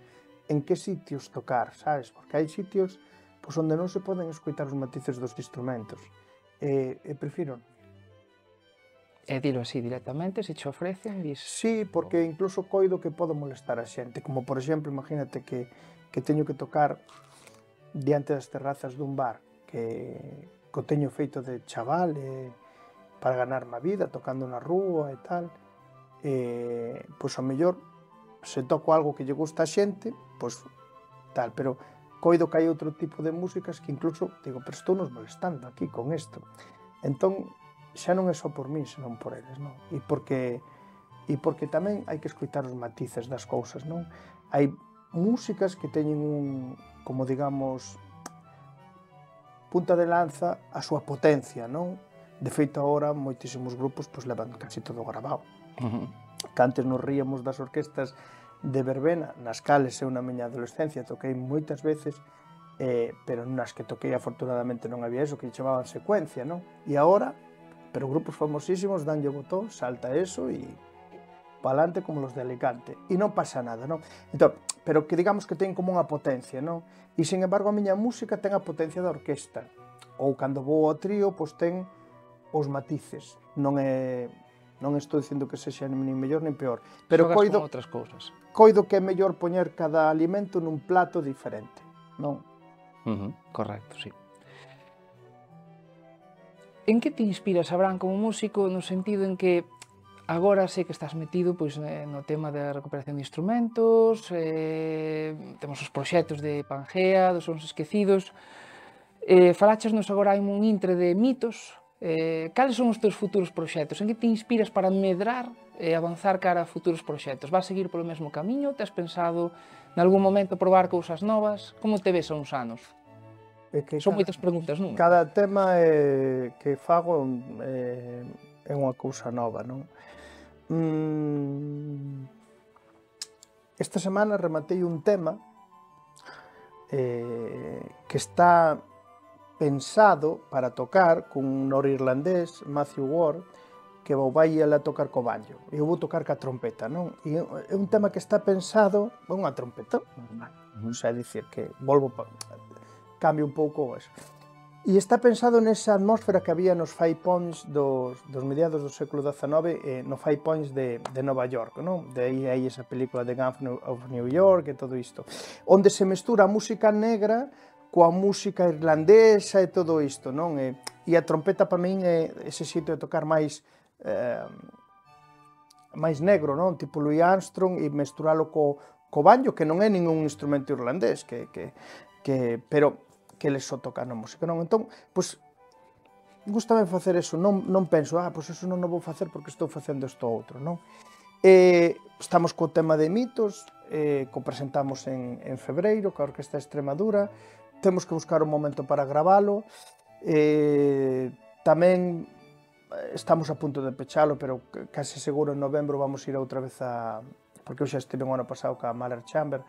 en que sitios tocar, sabes? Porque hai sitios onde non se poden escoitar os matices dos instrumentos. E prefiro. E dilo así directamente, se che ofrecen, dis... Sí, porque incluso coido que podo molestar a xente, como por exemplo, imagínate que teño que tocar diante das terrazas dun bar que o teño feito de chaval para ganarme a vida, tocando na rúa e tal, pois ao mellor se toco algo que lle gusta a xente, pois tal, pero coido que hai outro tipo de músicas que incluso digo, pero estou nos molestando aquí con isto. Entón, xa non é só por min, senón por eles, non? E porque tamén hai que escoitar os matices das cousas, non? Hai músicas que teñen como digamos, punta de lanza a súa potencia, non? De feito, agora, moitísimos grupos pois levan casi todo grabado. Que antes nos ríamos das orquestas de verbena, nas cales eu na miña adolescencia toquei moitas veces, pero nas que toquei afortunadamente non había eso, que chamaban secuencia, non? E agora, pero grupos famosísimos danlle o botón, salta eso e pa'lante como los de Alicante. E non pasa nada, non? Entón, pero que digamos que ten como unha potencia, non? E, sin embargo, a miña música ten a potencia da orquesta. Ou cando vou ao trío, pois ten os matices. Non estou dicindo que sexa nin mellor nin peor. Pero Xogas con outras cousas. Coido que é mellor poñer cada alimento nun plato diferente, non? Correcto, sí. En que te inspiras, Abraham, como músico, no sentido en que agora sei que estás metido pois, no tema da recuperación de instrumentos, temos os proxectos de Pangea, dos Sons Esquecidos, faláchesnos agora hai un intre de mitos, cales son os teus futuros proxectos? En que te inspiras para medrar e avanzar cara a futuros proxectos? Vas seguir polo mesmo camiño? Te has pensado nalgún momento probar cousas novas? Como te ves a uns anos? Son moitas preguntas, non? Cada tema que fago é unha cousa nova, non? Esta semana rematei un tema que está pensado para tocar cun norirlandés, Matthew Ward, que vai a tocar co banjo. E eu vou tocar ca trompeta, non? E é un tema que está pensado, unha trompeta normal, non sei dicir que cambio un pouco eso. E está pensado nesa atmósfera que había nos Five Points dos mediados do século XIX, no Five Points de Nova York, non? De aí esa película de Gangs of New York e todo isto. Onde se mestura a música negra coa música irlandesa e todo isto, non? E a trompeta para min é ese xeito de tocar máis negro, non? Tipo Louis Armstrong e mesturalo co banjo, que non é ningún instrumento irlandés, pero que eles só tocan a música, non? Entón, pois, gustame facer eso, non penso, pois eso non o vou facer porque estou facendo isto outro, non? Estamos co tema de mitos, que presentamos en febreiro, ca Orquesta de Extremadura, temos que buscar un momento para gravalo, tamén estamos a punto de pechalo, pero case seguro en novembro vamos ir outra vez porque eu xa estive un ano pasado ca Mahler Chamber,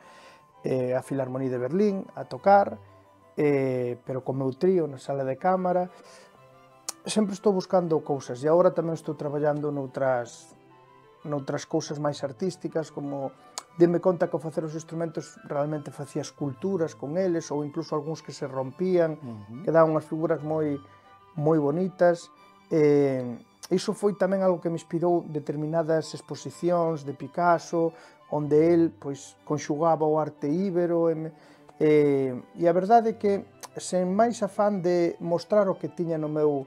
a Filarmonía de Berlín, a tocar, pero co meu trío na sala de cámara. Sempre estou buscando cousas e agora tamén estou traballando noutras cousas máis artísticas, como dime conta que ao facer os instrumentos realmente facía esculturas con eles, ou incluso algúns que se rompían, que daban unhas figuras moi bonitas. Iso foi tamén algo que me inspirou determinadas exposicións de Picasso, onde el pois conxugaba o arte íbero, e a verdade é que sen máis afán de mostrar o que tiña no meu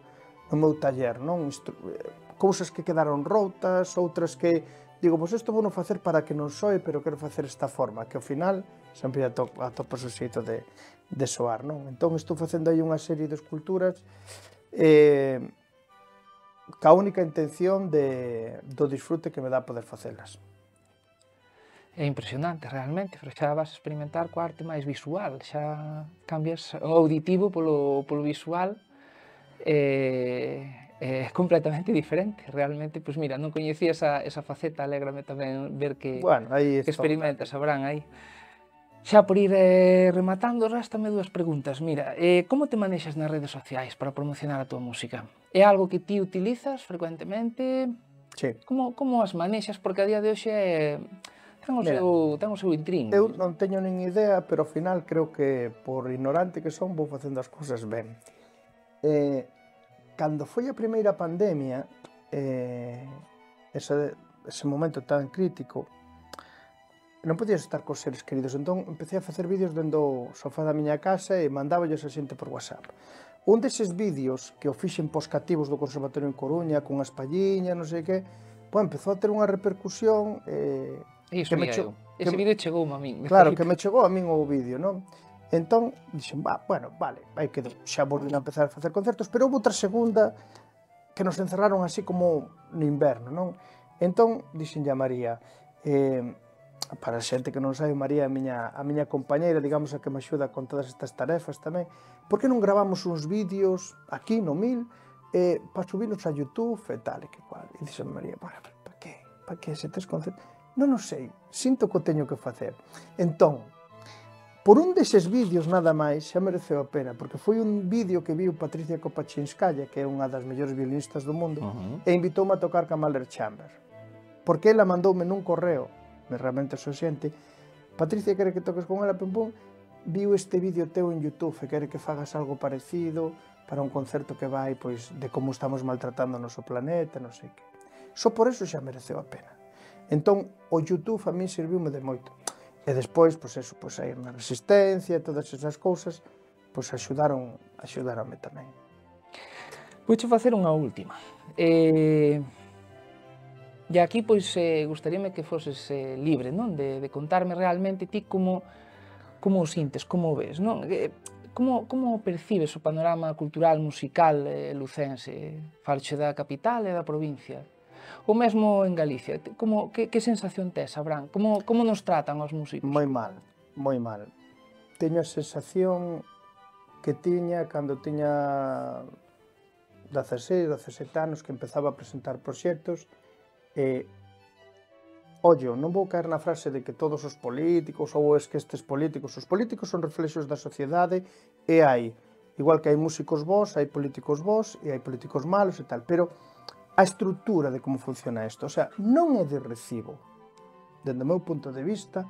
taller, non? Cousas que quedaron rotas, outras que digo, pois isto vou non facer para que non soe, pero quero facer esta forma, que ao final sempre atopas o xeito de soar, non? Entón estou facendo aí unha serie de esculturas ca única intención do disfrute que me dá poder facelas. É impresionante, realmente, pero xa vas a experimentar coa arte máis visual, xa cambias o auditivo polo visual, é completamente diferente, realmente, pois mira, non coñecía esa faceta, alégrame tamén ver que experimentas, Abraham, aí. Xa por ir rematando, réstame dúas preguntas. Mira, como te manexas nas redes sociais para promocionar a tua música? É algo que ti utilizas frecuentemente? Sí. Como as manexas? Porque a día de hoxe ten o seu intrínguo. Eu non teño nin idea, pero ao final creo que, por ignorante que son, vou facendo as cousas ben. Cando foi a primeira pandemia, ese momento tan crítico, non podías estar cos seres queridos, entón empecé a facer vídeos dentro do sofá da miña casa e mandáballos a xente por WhatsApp. Un deses vídeos que o fixen pos cativos do Conservatorio en Coruña, con as palliñas, non sei que, empezou a ter unha repercusión Iso ia eu. Ese vídeo chegoume a min. Claro, que me chegou a min o vídeo, non? Entón, dixen, bueno, vale, aí quedou. Xa volví a empezar a facer concertos, pero houve outra segunda que nos encerraron así como no inverno, non? Entón, dixenlle a María, para a xente que non sabe, María é a miña compañeira, digamos, a que me axuda con todas estas tarefas tamén, por que non gravamos uns vídeos aquí no 1000 para subirnos a YouTube e tal, e que cual? E dixen María, para que? Para que se tes concertos? Non o sei, sinto que o teño que facer. Entón, por un deses vídeos nada máis xa mereceu a pena, porque foi un vídeo que viu Patricia Kopachinskaya, que é unha das mellores violinistas do mundo, e invitoume a tocar ca Mahler Chamber. Porque ela mandoume nun correo, realmente sou xente, Patricia quere que toques con ela, pum pum, viu este vídeo teu en YouTube e quere que fagas algo parecido para un concerto que vai, pois, de como estamos maltratando o noso planeta, non sei que. Só por eso xa mereceu a pena. Entón, o YouTube a mí serviume de moito. E despois, pois eso, pois a ir na Resistencia, todas esas cousas, pois axudaronme tamén. Vouche facer unha última. E aquí, pois, gustaríame que foses libre, non? De contarme realmente ti como o sintes, como o ves, non? Como percibes o panorama cultural, musical lucense? Falche da capital e da provincia. O mesmo en Galicia, que sensación tes, Abraham? Como nos tratan os músicos? Moi mal, moi mal. Teño a sensación que tiña cando tiña 16, 17 anos, que empezaba a presentar proxectos, ollo, non vou caer na frase de que todos os políticos, ou es que estes políticos, os políticos son reflexos da sociedade, e hai, igual que hai músicos bons, hai políticos bons, e hai políticos malos e tal, pero a estrutura de como funciona isto. O sea, non é de recibo, dende o meu punto de vista,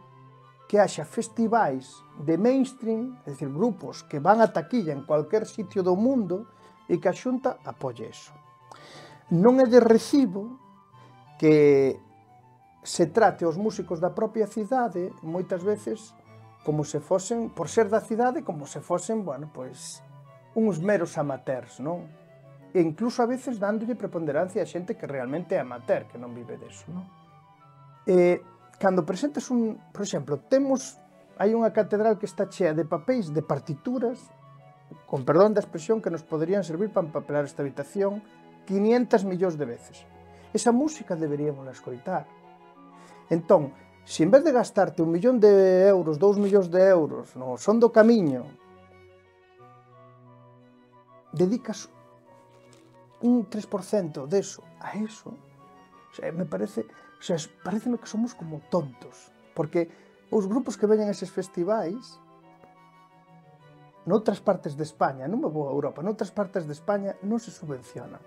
que haxa festivais de mainstream, é dicir, grupos que van a taquilla en cualquier sitio do mundo e que a Xunta apoie iso. Non é de recibo que se trate os músicos da propia cidade, moitas veces, como se fosen, por ser da cidade, como se fosen, bueno, pois, uns meros amateurs, non? E incluso a veces dándolle preponderancia a xente que realmente é amateur, que non vive deso, non? Cando presentes por exemplo, hai unha catedral que está chea de papéis, de partituras, con perdón da expresión, que nos poderían servir para empapelar esta habitación 500 millóns de veces. Esa música deberíamos escoitar. Entón, se en vez de gastarte 1 millón de euros, 2 millóns de euros no Son do Camiño, dedicas un 3% deso a eso, o sea, pareceme que somos como tontos, porque os grupos que veñen a eses festivais noutras partes de España, non me vou a Europa, noutras partes de España non se subvencionan.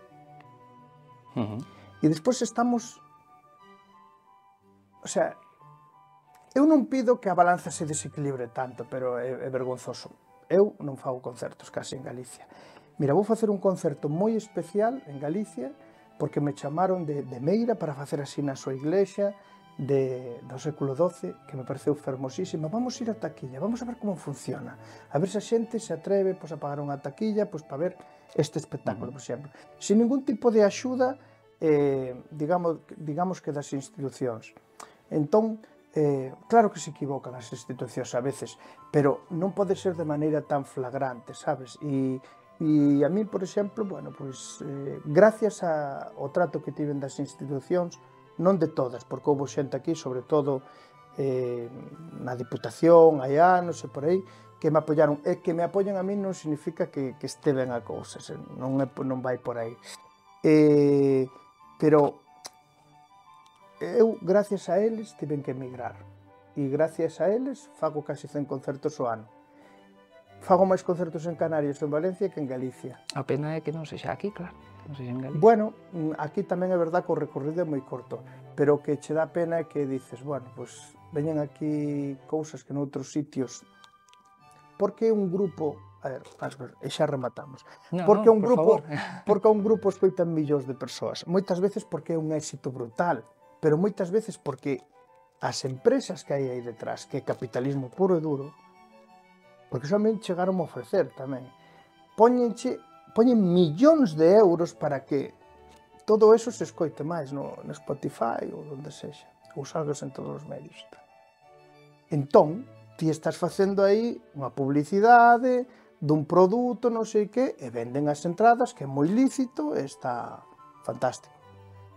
E despois estamos, o sea, eu non pido que a balanza se desequilibre tanto, pero é vergonzoso. Eu non fago concertos case en Galicia. Mira, vou facer un concerto moi especial en Galicia porque me chamaron de Meira para facer así na súa iglesia do século XII, que me pareceu fermosísima. Vamos ir a taquilla, vamos a ver como funciona. A ver se a xente se atreve a pagar unha taquilla para ver este espectáculo, por exemplo. Sin ningún tipo de axuda, digamos que das institucións. Entón, claro que se equivocan as institucións a veces, pero non pode ser de maneira tan flagrante, sabes? E a mí, por exemplo, bueno, pois, gracias ao trato que tiven das institucións, non de todas, porque houve xente aquí, sobre todo na Diputación, hai anos e por aí, que me apoyaron. E que me apoyan a mí non significa que este ben a cousas, non vai por aí. Pero eu, gracias a eles, tiven que emigrar. E gracias a eles, fago casi 100 concertos ao ano. Fago máis concertos en Canarias ou en Valencia que en Galicia. A pena é que non sexa aquí, claro, que non sexa en Galicia. Bueno, aquí tamén é verdad que o recorrido é moi corto, pero o que che dá pena é que dices, bueno, pois veñen aquí cousas que noutros sitios, porque un grupo A ver, e xa rematamos. No, Porque no, un por grupo, favor. porque un grupo escoitan millóns de persoas. Moitas veces porque é un éxito brutal, pero moitas veces porque as empresas que hai aí detrás, que é capitalismo puro e duro, porque somente chegaron a ofrecer tamén, poñen millóns de euros para que todo eso se escoite máis no Spotify ou onde sexa, ou salgas en todos os medios. Entón, ti estás facendo aí unha publicidade dun produto, non sei que, e venden as entradas, que é moi lícito, e está fantástico.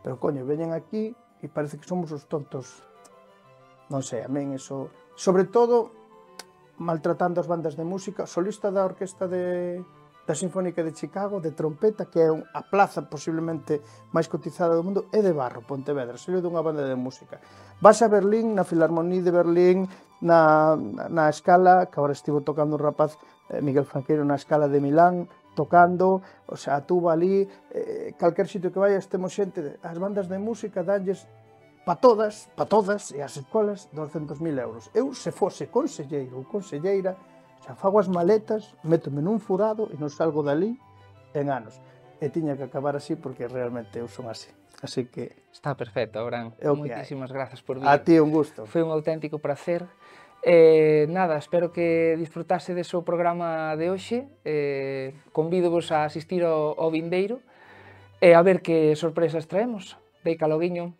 Pero, coño, veñen aquí e parece que somos os tontos. Non sei, a min eso... Sobre todo, maltratando as bandas de música, o solista da orquesta da Sinfónica de Chicago, de trompeta, que é a plaza posiblemente máis cotizada do mundo, é de Barro, Pontevedra, saiu dunha banda de música. Vas a Berlín, na Filarmonía de Berlín, na Scala, que agora estivo tocando un rapaz, Miguel Franqueiro, na Scala de Milán, tocando, o sea, a tuba ali, calquer sitio que vayas, temos xente, as bandas de música danlles pa todas, e as escolas, 200.000 euros. Eu, se fose conselleiro ou conselleira, xa fago as maletas, métome nun furado e non salgo dali en anos. E tiña que acabar así porque realmente eu son así. Así que... Está perfecto, Abraham. É o que hai. Moitísimas grazas por vir. A ti un gusto. Foi un auténtico placer. Nada, espero que disfrutase dese programa de hoxe. Convídovos a asistir ao vindeiro e a ver que sorpresas traemos. Beica loguiño.